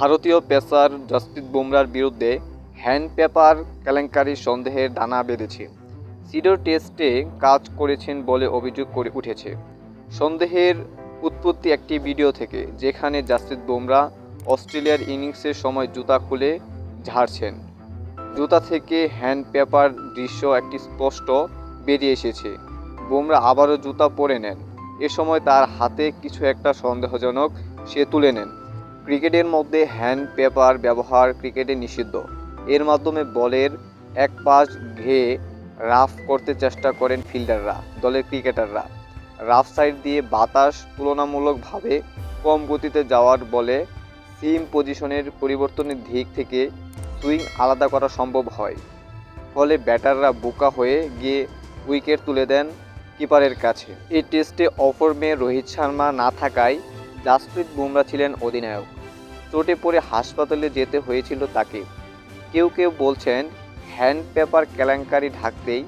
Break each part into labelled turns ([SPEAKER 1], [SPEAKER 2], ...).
[SPEAKER 1] ভারতীয় পেসার জসপ্রীত বুমরার বিরুদ্ধে hand paper কেলেঙ্কারির সন্দেহের দানা বেঁধেছে। সিডর টেস্টে কাজ করেছেন বলে অভিযোগ করে উঠেছে। সন্দেহের উৎপত্তি একটি ভিডিও থেকে, যেখানে জসপ্রীত বুমরা অস্ট্রেলিয়ার ইনিংসের সময় জুতা খুলে ঝাড়ছেন। জুতা থেকে হ্যান্ড পেপার দৃশ্য একটি স্পষ্ট বেরিয়ে এসেছে। বুমরা আবারও জুতা পরে নেন। এ সময় তার হাতে কিছু একটা সন্দেহজনক সে তুলে নেন। ক্রিকেটের মধ্যে হ্যান্ড পেপার ব্যবহার ক্রিকেটে নিষিদ্ধ। এর মাধ্যমে বলের এক পাশ ঘেয়ে রাফ করতে চেষ্টা করেন ফিল্ডাররা। দলের ক্রিকেটাররা রাফ সাইড দিয়ে বাতাস তুলনামূলকভাবে কম গতিতে যাওয়ার বলে সিম পজিশনের পরিবর্তনের দিক থেকে সুইং আলাদা করা সম্ভব হয়। ফলে ব্যাটাররা বোকা হয়ে গিয়ে উইকেট তুলে দেন কিপারের কাছে। এই টেস্টে অফর্মে রোহিত শর্মা না থাকায় জসপ্রীত বুমরা ছিলেন অধিনায়ক। চোটে পড়ে হাসপাতালে যেতে হয়েছিল তাকে। কেউ কেউ বলছেন, হ্যান্ড পেপার কেলেঙ্কারি ঢাকতেই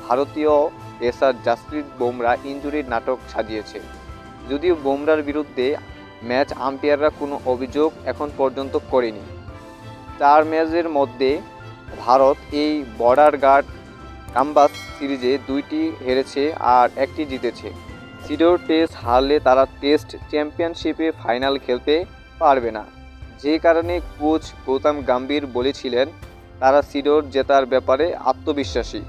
[SPEAKER 1] ভারতীয় পেসার জসপ্রীত বুমরা ইনজুরির নাটক সাজিয়েছে। যদিও বুমরার বিরুদ্ধে ম্যাচ আম্পায়াররা কোনো অভিযোগ এখন পর্যন্ত করেনি। 4 ম্যাচের মধ্যে ভারত এই বর্ডার গার্ড কাম্বাস সিরিজে 2টি হেরেছে আর 1টি জিতেছে। সিডর টেস্ট হারলে তারা টেস্ট চ্যাম্পিয়নশিপে ফাইনাল খেলতে পারবে না। যে কারণে কোচ গৌতম গম্ভীর বলেছিলেন, তারা সিডর জেতার ব্যাপারে আত্মবিশ্বাসী।